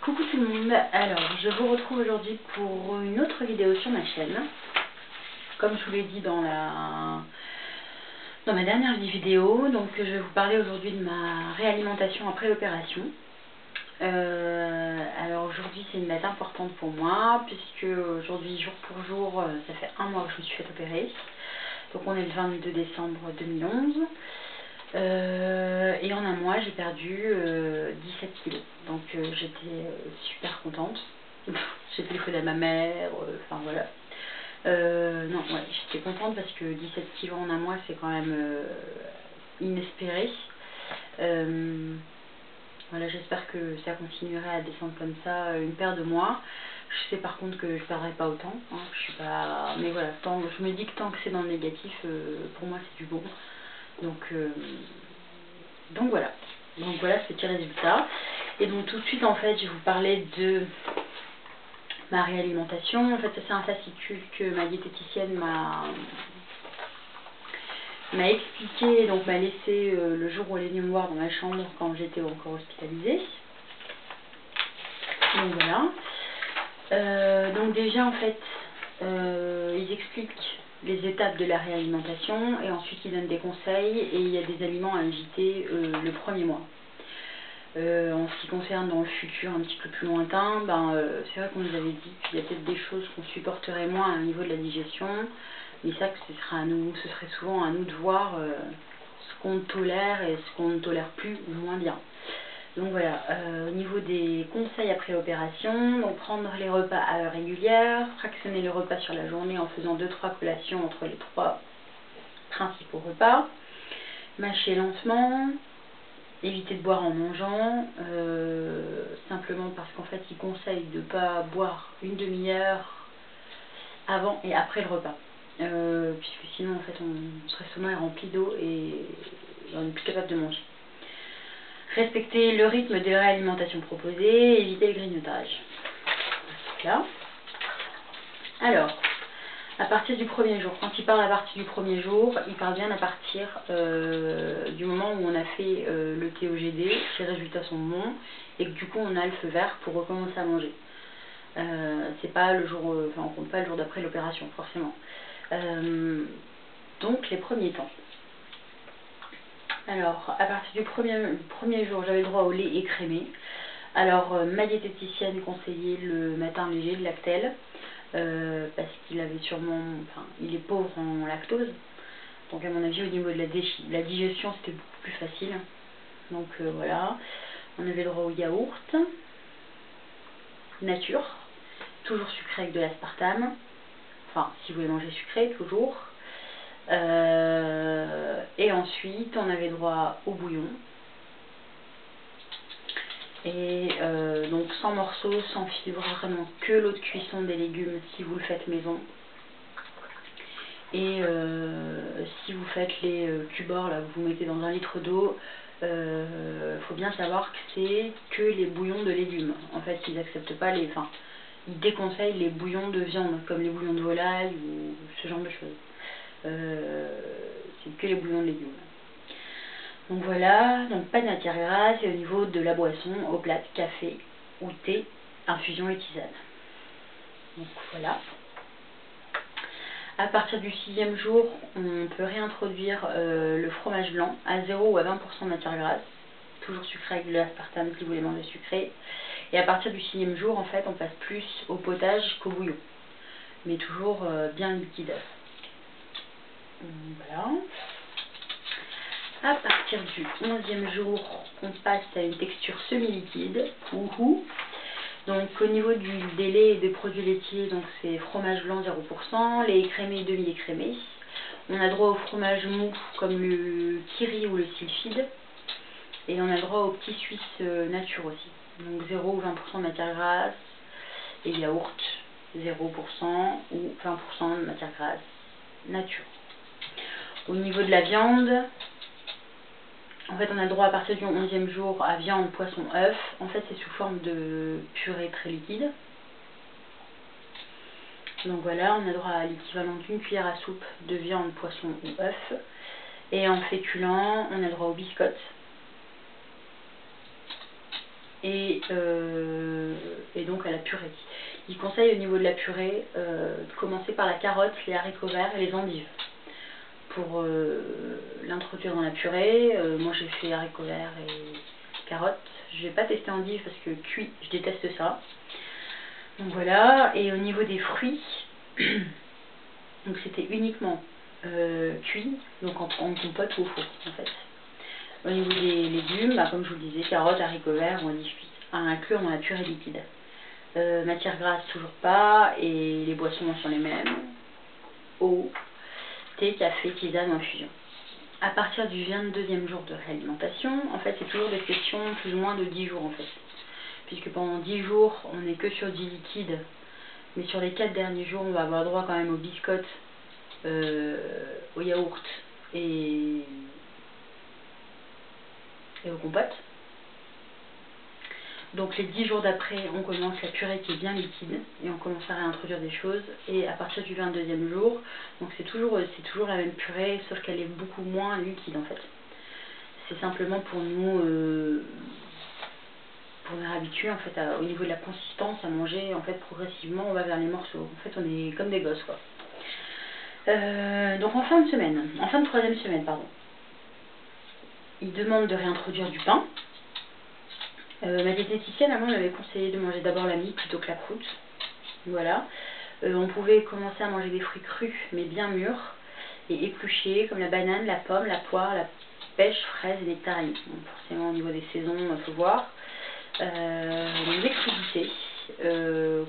Coucou tout le monde, alors je vous retrouve aujourd'hui pour une autre vidéo sur ma chaîne. Comme je vous l'ai dit dans ma dernière vidéo, donc je vais vous parler aujourd'hui de ma réalimentation après l'opération. Alors aujourd'hui c'est une date importante pour moi, puisque aujourd'hui jour pour jour, ça fait un mois que je me suis fait opérer. Donc on est le 22 décembre 2011. Et en un mois j'ai perdu 17 kilos, donc j'étais super contente. J'ai téléphoné à ma mère, enfin voilà. Non, ouais, j'étais contente parce que 17 kilos en un mois c'est quand même inespéré. Voilà, j'espère que ça continuerait à descendre comme ça une paire de mois. Je sais par contre que je ne perdrai pas autant, hein, je suis pas... mais voilà, je me dis que tant que c'est dans le négatif, pour moi c'est du bon. Donc voilà. Donc voilà ce petit résultat. Et donc tout de suite en fait je vais vous parler de ma réalimentation. En fait c'est un fascicule que ma diététicienne m'a expliqué, donc m'a laissé le jour où elle est venue me voir dans ma chambre quand j'étais encore hospitalisée. Donc voilà. Donc déjà en fait ils expliquent les étapes de la réalimentation et ensuite ils donnent des conseils et il y a des aliments à éviter le premier mois. En ce qui concerne dans le futur un petit peu plus lointain, c'est vrai qu'on nous avait dit qu'il y a peut-être des choses qu'on supporterait moins au niveau de la digestion, mais ça que ce serait souvent à nous de voir ce qu'on tolère et ce qu'on ne tolère plus ou moins bien. Donc voilà, au niveau des conseils après opération, donc prendre les repas à heure régulière, fractionner le repas sur la journée en faisant 2-3 collations entre les 3 principaux repas, mâcher lentement, éviter de boire en mangeant, simplement parce qu'en fait ils conseillent de ne pas boire une demi-heure avant et après le repas, puisque sinon en fait notre estomac est rempli d'eau et on n'est plus capable de manger. Respecter le rythme de réalimentation proposé, éviter le grignotage. Là. Alors, à partir du premier jour, quand il parle à partir du premier jour, il parle bien à partir du moment où on a fait le TOGD, que les résultats sont bons, et que du coup on a le feu vert pour recommencer à manger. C'est pas le jour, on compte pas le jour d'après l'opération, forcément. Donc les premiers temps. Alors, à partir du premier jour, j'avais le droit au lait écrémé. Alors, ma diététicienne conseillait le matin léger de Lactel, parce qu'il avait sûrement, il est pauvre en lactose. Donc, à mon avis, au niveau de la digestion, c'était beaucoup plus facile. Donc, voilà. On avait le droit au yaourt, nature, toujours sucré avec de l'aspartame. Enfin, si vous voulez manger sucré, toujours. Et ensuite on avait droit au bouillon et donc sans morceaux, sans fibres, vraiment que l'eau de cuisson des légumes si vous le faites maison. Et si vous faites les cubors là, vous mettez dans 1 litre d'eau, faut bien savoir que c'est que les bouillons de légumes. En fait ils n'acceptent pas ils déconseillent les bouillons de viande comme les bouillons de volaille ou ce genre de choses. C'est que les bouillons de légumes. Donc voilà, donc pas de matière grasse, et au niveau de la boisson, au plat, café ou thé, infusion et tisane. Donc voilà. À partir du 6e jour, on peut réintroduire le fromage blanc à 0 ou à 20% de matière grasse, toujours sucré avec de l'aspartame si vous voulez manger sucré. Et à partir du 6e jour, en fait, on passe plus au potage qu'au bouillon, mais toujours bien liquide. Voilà. À partir du 11e jour, on passe à une texture semi-liquide. Donc au niveau du délai et des produits laitiers, donc c'est fromage blanc 0%, lait écrémé et demi-écrémé. On a droit au fromage mou comme le kiri ou le sylphide. Et on a droit au petit suisse nature aussi. Donc 0 ou 20% de matière grasse et yaourt 0% ou 20% de matière grasse nature. Au niveau de la viande, en fait on a le droit à partir du 11e jour à viande, poisson, œuf. En fait c'est sous forme de purée très liquide. Donc voilà, on a droit à l'équivalent d'1 cuillère à soupe de viande, poisson ou œuf. Et en féculent, on a le droit aux biscottes. et donc à la purée. Il conseille au niveau de la purée de commencer par la carotte, les haricots verts et les endives. Pour l'introduire dans la purée, moi j'ai fait haricots verts et carottes. Je vais pas tester endives parce que cuit, je déteste ça. Donc voilà, et au niveau des fruits, donc c'était uniquement cuit, donc en compote ou au four en fait. Au niveau des légumes, bah, comme je vous le disais, carottes, haricots verts ou endives cuites, à inclure dans la purée liquide. Matière grasse, toujours pas, et les boissons sont les mêmes. Eau, thé, café, tisane ou infusion. À partir du 22e jour de réalimentation, en fait, c'est toujours des questions plus ou moins de 10 jours en fait. Puisque pendant 10 jours, on n'est que sur du liquide, mais sur les 4 derniers jours, on va avoir droit quand même aux biscottes, au yaourt et aux compotes. Donc les 10 jours d'après, on commence la purée qui est bien liquide et on commence à réintroduire des choses. Et à partir du 22e jour, donc c'est toujours la même purée, sauf qu'elle est beaucoup moins liquide en fait. C'est simplement pour nous habituer en fait au niveau de la consistance à manger en fait progressivement, on va vers les morceaux. En fait, on est comme des gosses quoi. Donc en fin de 3e semaine, pardon, il demande de réintroduire du pain. Ma diététicienne avant m'avait conseillé de manger d'abord la mie plutôt que la croûte. Voilà. On pouvait commencer à manger des fruits crus mais bien mûrs et épluchés comme la banane, la pomme, la poire, la pêche, fraise et nectarine. Donc forcément au niveau des saisons, il faut voir. Les crudités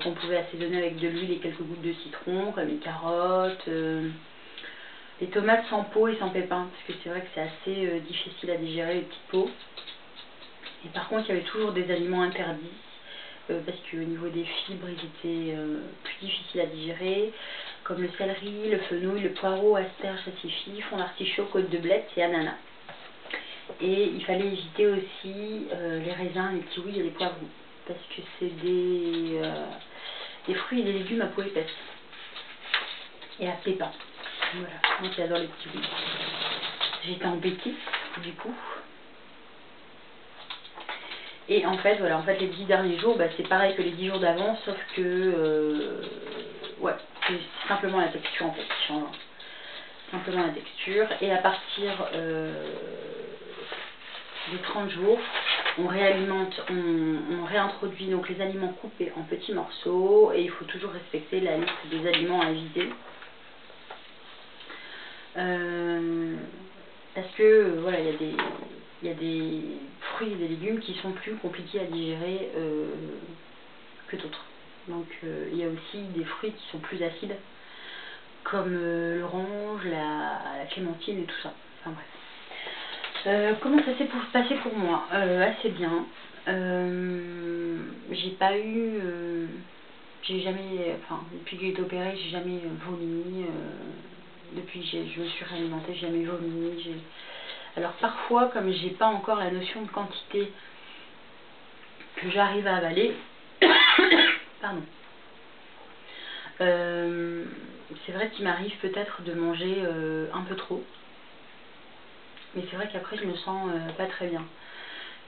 qu'on pouvait assaisonner avec de l'huile et quelques gouttes de citron comme les carottes. Les tomates sans peau et sans pépins, parce que c'est vrai que c'est assez difficile à digérer les petites peaux. Et par contre, il y avait toujours des aliments interdits, parce qu'au niveau des fibres, ils étaient plus difficiles à digérer, comme le céleri, le fenouil, le poireau, asperge, salsifis, fond d'artichaut, côte de blette et ananas. Et il fallait éviter aussi les raisins, les kiwis et les poivrons, parce que c'est des fruits et des légumes à peau épaisse et à pépins. Voilà, moi j'adore les kiwis. J'étais embêtée du coup. Et en fait, voilà, les 10 derniers jours, bah, c'est pareil que les 10 jours d'avant, sauf que, ouais, c'est simplement la texture en fait qui change. Simplement la texture. Et à partir des 30 jours, on réalimente, on réintroduit donc les aliments coupés en petits morceaux, et il faut toujours respecter la liste des aliments à éviter. Parce que voilà, il y a des fruits et des légumes qui sont plus compliqués à digérer que d'autres. Donc il y a aussi des fruits qui sont plus acides, comme l'orange, la clémentine et tout ça. Enfin bref. Comment ça s'est passé pour moi? Assez bien. J'ai pas eu... j'ai jamais... Enfin, depuis que j'ai été opérée, j'ai jamais vomi. Depuis que je me suis réalimentée, j'ai jamais vomi. Alors parfois, comme j'ai pas encore la notion de quantité que j'arrive à avaler, pardon, c'est vrai qu'il m'arrive peut-être de manger un peu trop, mais c'est vrai qu'après je me sens pas très bien.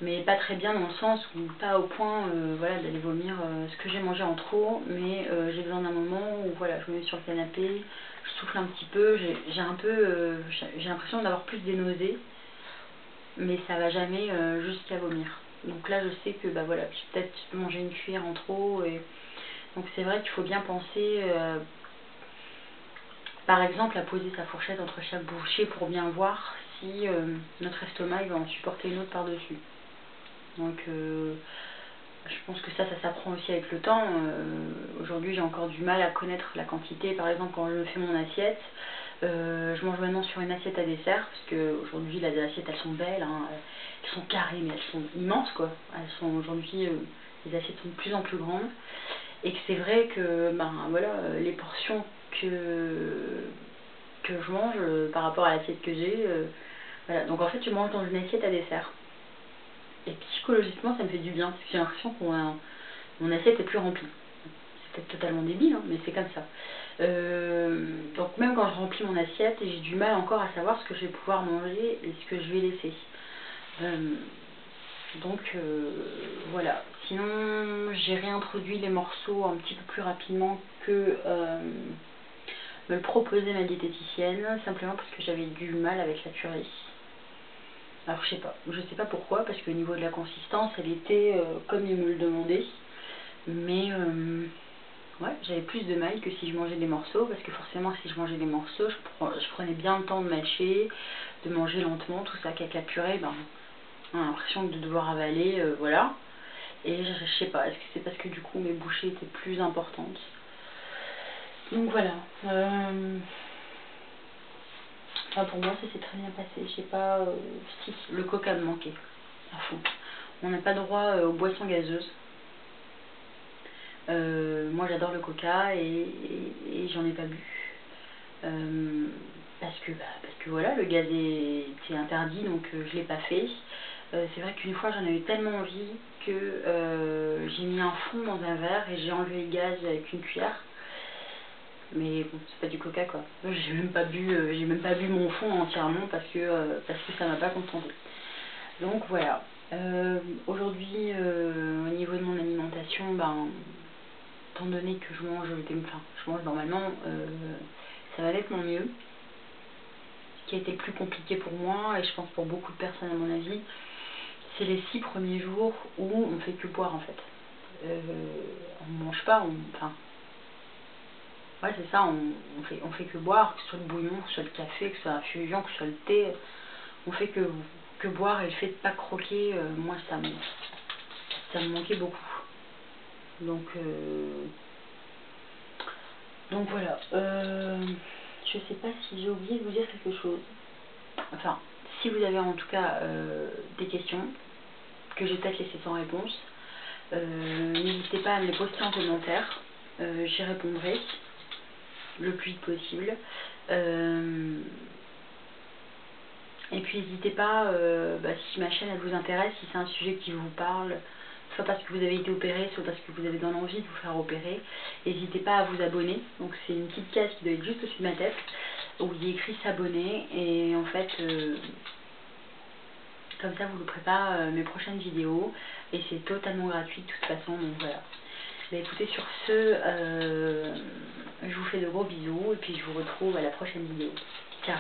Mais pas très bien dans le sens où pas au point voilà, d'aller vomir ce que j'ai mangé en trop, mais j'ai besoin d'un moment où voilà, je me mets sur le canapé, je souffle un petit peu, j'ai un peu, j'ai l'impression d'avoir plus des nausées, mais ça va jamais jusqu'à vomir. Donc là je sais que bah voilà, j'ai peut-être mangé une cuillère en trop, et donc c'est vrai qu'il faut bien penser par exemple à poser sa fourchette entre chaque bouchée pour bien voir si notre estomac il va en supporter une autre par-dessus. Donc je pense que ça s'apprend aussi avec le temps. Aujourd'hui j'ai encore du mal à connaître la quantité. Par exemple quand je fais mon assiette, je mange maintenant sur une assiette à dessert, parce qu'aujourd'hui les assiettes elles sont belles, hein, elles sont carrées mais elles sont immenses quoi. Elles sont aujourd'hui, les assiettes sont de plus en plus grandes. Et que c'est vrai que ben, voilà, les portions que je mange par rapport à l'assiette que j'ai, voilà. Donc en fait je mange dans une assiette à dessert. Et psychologiquement, ça me fait du bien, parce que j'ai l'impression que mon assiette est plus remplie. C'est peut-être totalement débile, hein, mais c'est comme ça. Donc même quand je remplis mon assiette, j'ai du mal encore à savoir ce que je vais pouvoir manger et ce que je vais laisser. Donc voilà. Sinon j'ai réintroduit les morceaux un petit peu plus rapidement que me le proposait ma diététicienne, simplement parce que j'avais du mal avec la purée. Alors je sais pas pourquoi, parce qu'au niveau de la consistance elle était comme il me le demandait, mais ouais, j'avais plus de mal que si je mangeais des morceaux, parce que forcément si je mangeais des morceaux, je prenais bien le temps de mâcher, de manger lentement, tout ça, qu'avec la purée, ben, on a l'impression de devoir avaler, voilà. Et je sais pas, est-ce que c'est parce que du coup mes bouchées étaient plus importantes. Donc voilà. Enfin, pour moi ça s'est très bien passé, je sais pas, si le coca me manquait à fond. On n'a pas droit aux boissons gazeuses. Moi j'adore le coca et j'en ai pas bu. Parce que voilà, le gaz était interdit, donc je l'ai pas fait. C'est vrai qu'une fois j'en avais tellement envie que j'ai mis un fond dans un verre et j'ai enlevé le gaz avec une cuillère. Mais bon, c'est pas du coca quoi. J'ai même pas bu mon fond entièrement parce que ça m'a pas contenté. Donc voilà. Aujourd'hui, au niveau de mon alimentation, ben, étant donné que je mange normalement, ça va nettement mieux. Ce qui a été le plus compliqué pour moi, et je pense pour beaucoup de personnes à mon avis, c'est les 6 premiers jours où on fait que boire en fait. On mange pas, enfin, ouais c'est ça, on fait que boire, que ce soit le bouillon, que ce soit le café, que ce soit la fusion, que ce soit le thé, on fait que boire, et le fait de pas croquer, moi ça me manquait beaucoup. Donc voilà, je sais pas si j'ai oublié de vous dire quelque chose. Enfin, si vous avez en tout cas des questions, que j'ai peut-être laissées sans réponse, n'hésitez pas à me les poster en commentaire, j'y répondrai le plus vite possible. Et puis n'hésitez pas, si ma chaîne elle vous intéresse, si c'est un sujet qui vous parle, soit parce que vous avez été opéré, soit parce que vous avez dans l'envie de vous faire opérer, n'hésitez pas à vous abonner. Donc c'est une petite case qui doit être juste au-dessus de ma tête, où il y a écrit s'abonner, et en fait, comme ça vous ne louperez pas mes prochaines vidéos, et c'est totalement gratuit de toute façon, donc voilà. Mais écoutez, sur ce, je vous fais de gros bisous, et puis je vous retrouve à la prochaine vidéo. Ciao.